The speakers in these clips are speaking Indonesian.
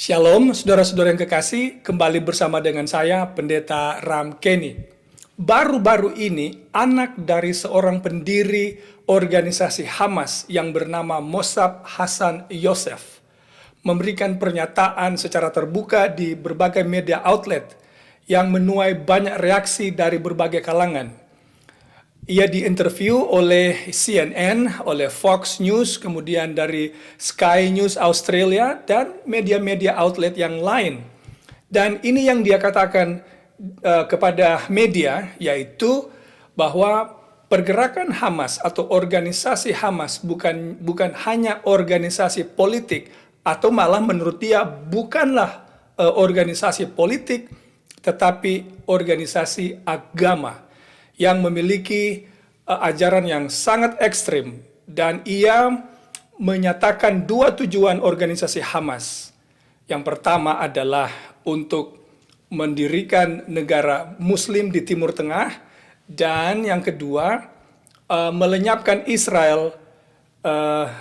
Shalom, saudara-saudara yang kekasih, kembali bersama dengan saya, Pendeta Ram Kenny. Baru-baru ini, anak dari seorang pendiri organisasi Hamas yang bernama Mossab Hassan Yosef memberikan pernyataan secara terbuka di berbagai media outlet yang menuai banyak reaksi dari berbagai kalangan. Ia diinterview oleh CNN, oleh Fox News, kemudian dari Sky News Australia, dan media-media outlet yang lain. Dan ini yang dia katakan kepada media, yaitu bahwa pergerakan Hamas atau organisasi Hamas bukan hanya organisasi politik, atau malah menurut dia bukanlah organisasi politik, tetapi organisasi agama yang memiliki ajaran yang sangat ekstrim, dan ia menyatakan dua tujuan organisasi Hamas. Yang pertama adalah untuk mendirikan negara Muslim di Timur Tengah, dan yang kedua melenyapkan Israel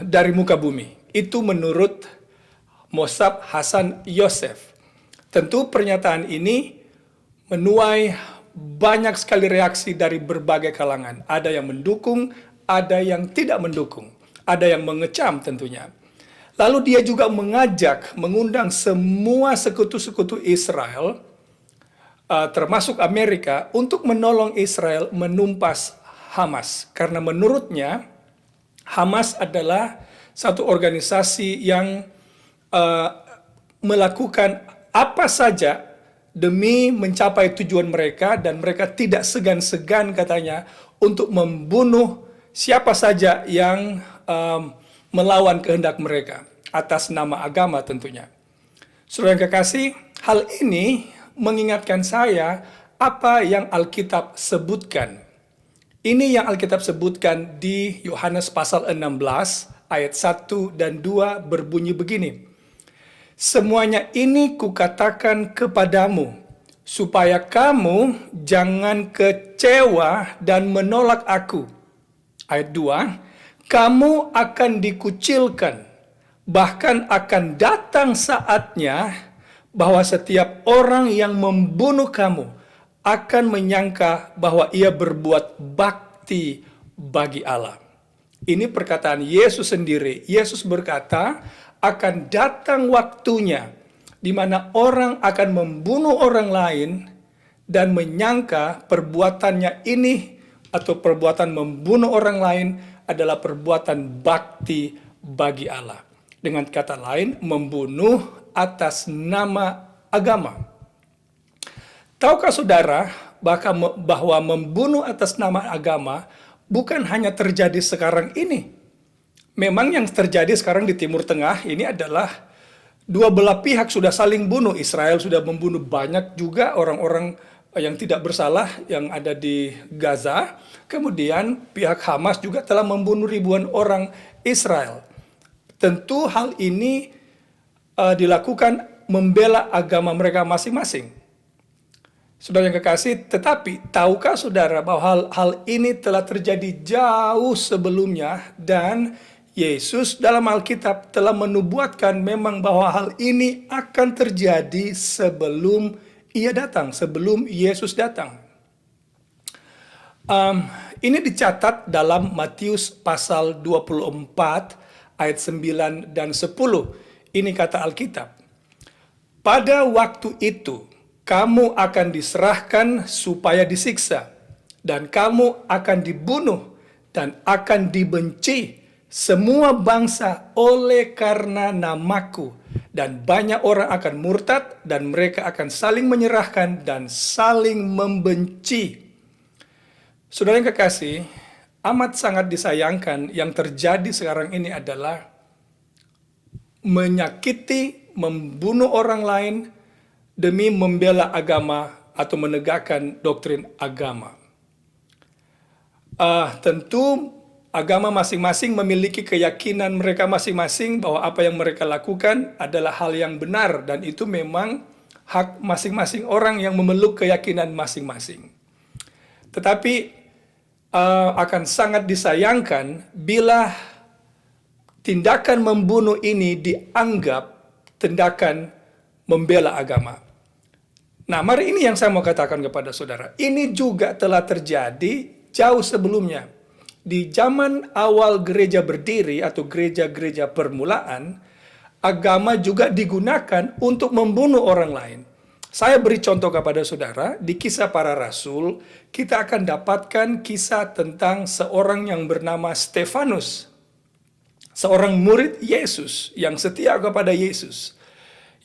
dari muka bumi. Itu menurut Mossab Hassan Yosef. Tentu pernyataan ini menuai banyak sekali reaksi dari berbagai kalangan. Ada yang mendukung, ada yang tidak mendukung, ada yang mengecam tentunya. Lalu dia juga mengundang semua sekutu-sekutu Israel, termasuk Amerika, untuk menolong Israel menumpas Hamas. Karena menurutnya, Hamas adalah satu organisasi yang melakukan apa saja demi mencapai tujuan mereka, dan mereka tidak segan-segan katanya untuk membunuh siapa saja yang melawan kehendak mereka atas nama agama tentunya. Saudara yang kekasih, hal ini mengingatkan saya apa yang Alkitab sebutkan. Ini yang Alkitab sebutkan di Yohanes pasal 16 ayat 1 dan 2 berbunyi begini. Semuanya ini kukatakan kepadamu, supaya kamu jangan kecewa dan menolak aku. Ayat 2, kamu akan dikucilkan, bahkan akan datang saatnya bahwa setiap orang yang membunuh kamu akan menyangka bahwa ia berbuat bakti bagi Allah. Ini perkataan Yesus sendiri. Yesus berkata, akan datang waktunya di mana orang akan membunuh orang lain dan menyangka perbuatannya ini atau perbuatan membunuh orang lain adalah perbuatan bakti bagi Allah. Dengan kata lain, membunuh atas nama agama. Tahukah saudara bahwa membunuh atas nama agama bukan hanya terjadi sekarang ini? Memang yang terjadi sekarang di Timur Tengah ini adalah dua belah pihak sudah saling bunuh. Israel sudah membunuh banyak juga orang-orang yang tidak bersalah yang ada di Gaza. Kemudian pihak Hamas juga telah membunuh ribuan orang Israel. Tentu hal ini dilakukan membela agama mereka masing-masing. Saudara yang kekasih, tetapi tahukah saudara bahwa hal ini telah terjadi jauh sebelumnya, dan Yesus dalam Alkitab telah menubuatkan memang bahwa hal ini akan terjadi sebelum ia datang, sebelum Yesus datang. Ini dicatat dalam Matius pasal 24 ayat 9 dan 10. Ini kata Alkitab. Pada waktu itu, kamu akan diserahkan supaya disiksa, dan kamu akan dibunuh dan akan dibenci semua bangsa oleh karena namaku, dan banyak orang akan murtad, dan mereka akan saling menyerahkan dan saling membenci. Saudara yang kekasih, amat sangat disayangkan yang terjadi sekarang ini adalah menyakiti, membunuh orang lain demi membela agama atau menegakkan doktrin agama. Tentu agama masing-masing memiliki keyakinan mereka masing-masing bahwa apa yang mereka lakukan adalah hal yang benar, dan itu memang hak masing-masing orang yang memeluk keyakinan masing-masing. Tetapi akan sangat disayangkan bila tindakan membunuh ini dianggap tindakan membela agama. Nah, mari ini yang saya mau katakan kepada saudara. Ini juga telah terjadi jauh sebelumnya. Di zaman awal gereja berdiri atau gereja-gereja permulaan, agama juga digunakan untuk membunuh orang lain. Saya beri contoh kepada saudara, di Kisah Para Rasul, kita akan dapatkan kisah tentang seorang yang bernama Stefanus. Seorang murid Yesus yang setia kepada Yesus,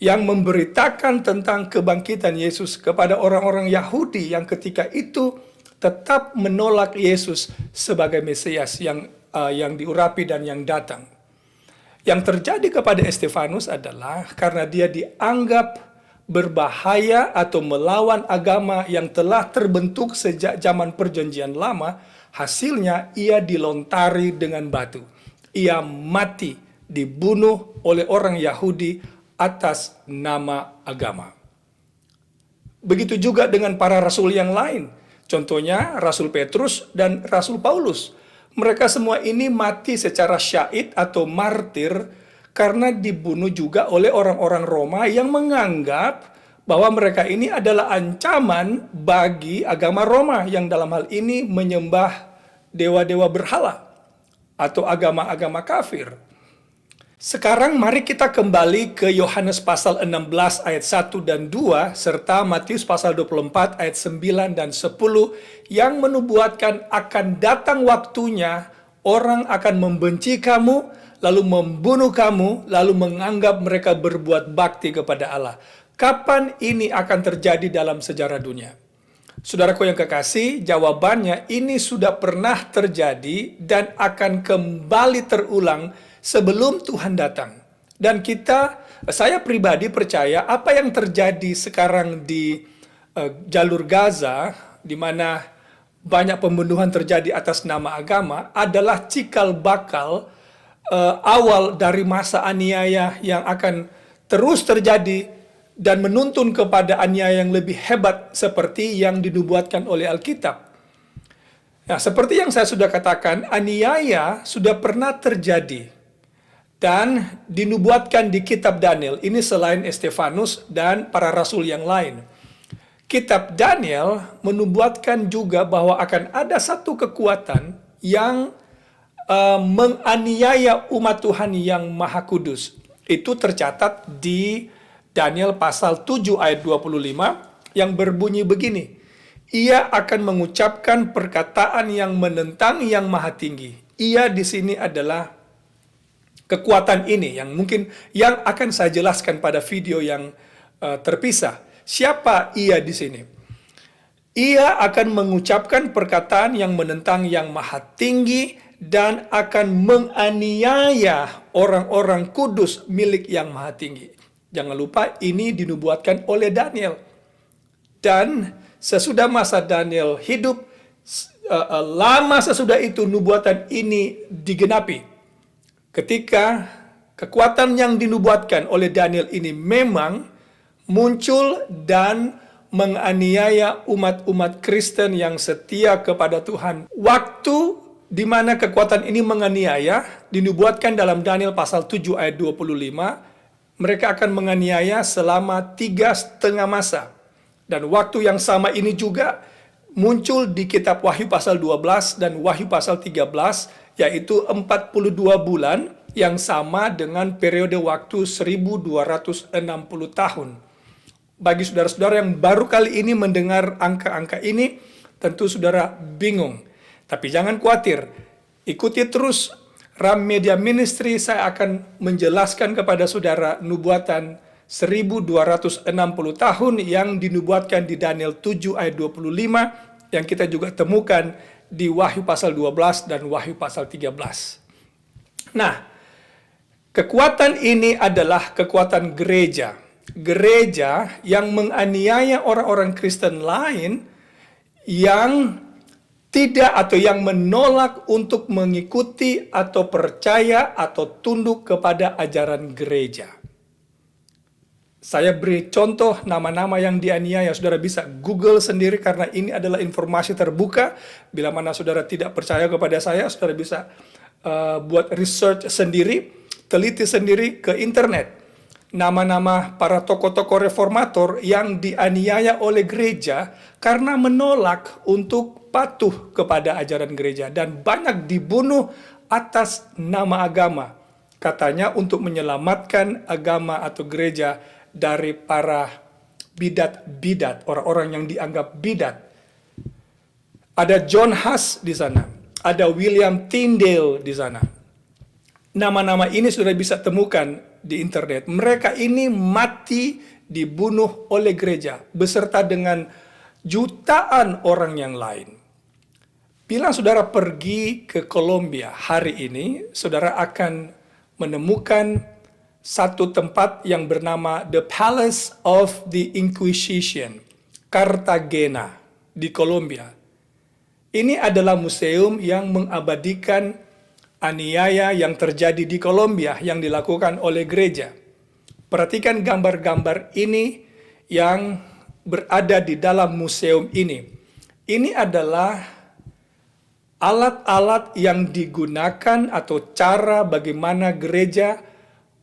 yang memberitakan tentang kebangkitan Yesus kepada orang-orang Yahudi yang ketika itu tetap menolak Yesus sebagai Mesias yang diurapi dan yang datang. Yang terjadi kepada Stefanus adalah karena dia dianggap berbahaya atau melawan agama yang telah terbentuk sejak zaman Perjanjian Lama, hasilnya ia dilontari dengan batu. Ia mati, dibunuh oleh orang Yahudi atas nama agama. Begitu juga dengan para rasul yang lain. Contohnya Rasul Petrus dan Rasul Paulus. Mereka semua ini mati secara syahid atau martir karena dibunuh juga oleh orang-orang Roma yang menganggap bahwa mereka ini adalah ancaman bagi agama Roma yang dalam hal ini menyembah dewa-dewa berhala atau agama-agama kafir. Sekarang mari kita kembali ke Yohanes pasal 16 ayat 1 dan 2 serta Matius pasal 24 ayat 9 dan 10 yang menubuatkan akan datang waktunya orang akan membenci kamu, lalu membunuh kamu, lalu menganggap mereka berbuat bakti kepada Allah. Kapan ini akan terjadi dalam sejarah dunia? Saudaraku yang kekasih, jawabannya ini sudah pernah terjadi dan akan kembali terulang sebelum Tuhan datang. Dan saya pribadi percaya apa yang terjadi sekarang di jalur Gaza, di mana banyak pembunuhan terjadi atas nama agama, adalah cikal bakal awal dari masa aniaya yang akan terus terjadi dan menuntun kepada aniaya yang lebih hebat seperti yang dinubuatkan oleh Alkitab. Nah, seperti yang saya sudah katakan, aniaya sudah pernah terjadi dan dinubuatkan di kitab Daniel. Ini selain Stefanus dan para rasul yang lain. Kitab Daniel menubuatkan juga bahwa akan ada satu kekuatan yang menganiaya umat Tuhan yang Maha Kudus. Itu tercatat di Daniel pasal 7 ayat 25 yang berbunyi begini. Ia akan mengucapkan perkataan yang menentang yang Maha Tinggi. Ia di sini adalah kekuatan ini yang akan saya jelaskan pada video yang terpisah. Siapa ia di sini? Ia akan mengucapkan perkataan yang menentang yang Maha Tinggi dan akan menganiaya orang-orang kudus milik yang Maha Tinggi. Jangan lupa ini dinubuatkan oleh Daniel. Dan sesudah masa Daniel hidup, lama sesudah itu nubuatan ini digenapi. Ketika kekuatan yang dinubuatkan oleh Daniel ini memang muncul dan menganiaya umat-umat Kristen yang setia kepada Tuhan. Waktu di mana kekuatan ini menganiaya dinubuatkan dalam Daniel pasal 7 ayat 25. Mereka akan menganiaya selama 3,5 masa. Dan waktu yang sama ini juga muncul di kitab Wahyu pasal 12 dan Wahyu pasal 13, yaitu 42 bulan yang sama dengan periode waktu 1260 tahun. Bagi saudara-saudara yang baru kali ini mendengar angka-angka ini, tentu saudara bingung. Tapi jangan khawatir, ikuti terus Ram Media Ministry. Saya akan menjelaskan kepada saudara nubuatan 1260 tahun yang dinubuatkan di Daniel 7 ayat 25 yang kita juga temukan di Wahyu pasal 12 dan Wahyu pasal 13. Nah, kekuatan ini adalah kekuatan gereja. Gereja yang menganiaya orang-orang Kristen lain yang tidak atau yang menolak untuk mengikuti atau percaya atau tunduk kepada ajaran gereja. Saya beri contoh nama-nama yang dianiaya. Saudara bisa Google sendiri karena ini adalah informasi terbuka. Bila mana saudara tidak percaya kepada saya, saudara bisa buat research sendiri, teliti sendiri ke internet. nama-nama para tokoh-tokoh reformator yang dianiaya oleh gereja karena menolak untuk patuh kepada ajaran gereja, dan banyak dibunuh atas nama agama, katanya untuk menyelamatkan agama atau gereja dari para bidat-bidat, orang-orang yang dianggap bidat. Ada John Huss di sana, ada William Tyndale di sana. Nama-nama ini sudah bisa temukan di internet. Mereka ini mati dibunuh oleh gereja beserta dengan jutaan orang yang lain. Bila saudara pergi ke Kolombia hari ini, saudara akan menemukan satu tempat yang bernama The Palace of the Inquisition, Cartagena di Kolombia. Ini adalah museum yang mengabadikan aniaya yang terjadi di Kolombia yang dilakukan oleh gereja. Perhatikan gambar-gambar ini yang berada di dalam museum ini. Ini adalah alat-alat yang digunakan atau cara bagaimana gereja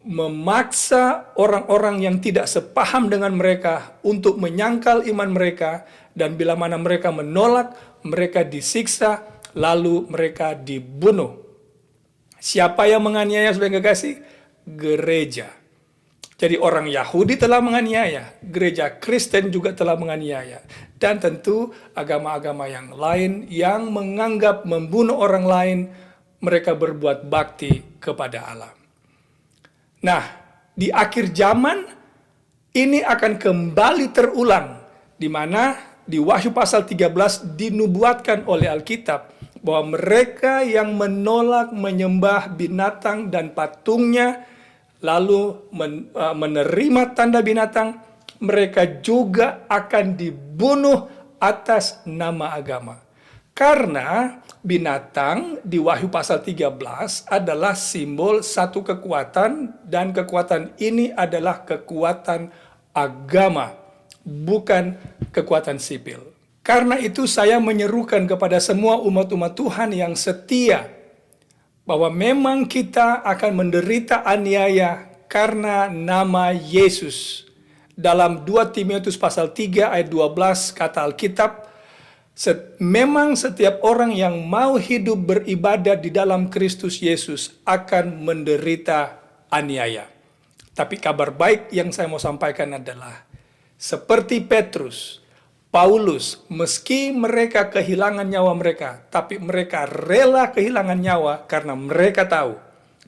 memaksa orang-orang yang tidak sepaham dengan mereka untuk menyangkal iman mereka, dan bila mana mereka menolak, mereka disiksa, lalu mereka dibunuh. Siapa yang menganiaya, saudara kekasih? Gereja. Jadi orang Yahudi telah menganiaya, gereja Kristen juga telah menganiaya, dan tentu agama-agama yang lain yang menganggap membunuh orang lain, mereka berbuat bakti kepada Allah. Nah, di akhir zaman ini akan kembali terulang, di mana di Wahyu pasal 13 dinubuatkan oleh Alkitab bahwa mereka yang menolak menyembah binatang dan patungnya, lalu menerima tanda binatang, mereka juga akan dibunuh atas nama agama. Karena binatang di Wahyu pasal 13 adalah simbol satu kekuatan, dan kekuatan ini adalah kekuatan agama, bukan kekuatan sipil. Karena itu saya menyerukan kepada semua umat-umat Tuhan yang setia, bahwa memang kita akan menderita aniaya karena nama Yesus. Dalam 2 Timotius pasal 3 ayat 12 kata Alkitab, memang setiap orang yang mau hidup beribadah di dalam Kristus Yesus akan menderita aniaya. Tapi kabar baik yang saya mau sampaikan adalah, seperti Petrus, Paulus, meski mereka kehilangan nyawa mereka, tapi mereka rela kehilangan nyawa karena mereka tahu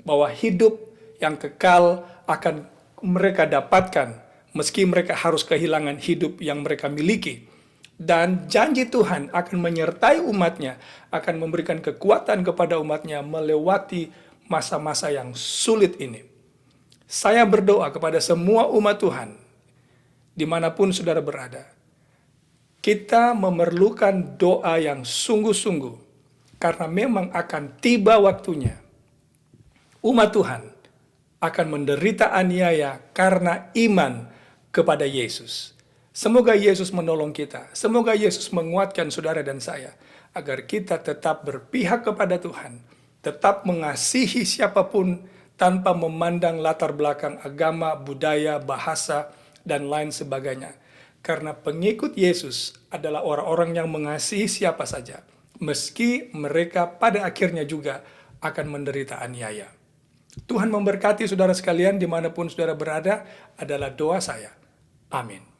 bahwa hidup yang kekal akan mereka dapatkan, meski mereka harus kehilangan hidup yang mereka miliki. Dan janji Tuhan akan menyertai umatnya, akan memberikan kekuatan kepada umatnya melewati masa-masa yang sulit ini. Saya berdoa kepada semua umat Tuhan, dimanapun saudara berada, kita memerlukan doa yang sungguh-sungguh, karena memang akan tiba waktunya umat Tuhan akan menderita aniaya karena iman kepada Yesus. Semoga Yesus menolong kita, semoga Yesus menguatkan saudara dan saya, agar kita tetap berpihak kepada Tuhan, tetap mengasihi siapapun tanpa memandang latar belakang agama, budaya, bahasa, dan lain sebagainya. Karena pengikut Yesus adalah orang-orang yang mengasihi siapa saja, meski mereka pada akhirnya juga akan menderita aniaya. Tuhan memberkati saudara sekalian dimanapun saudara berada, adalah doa saya. Amin.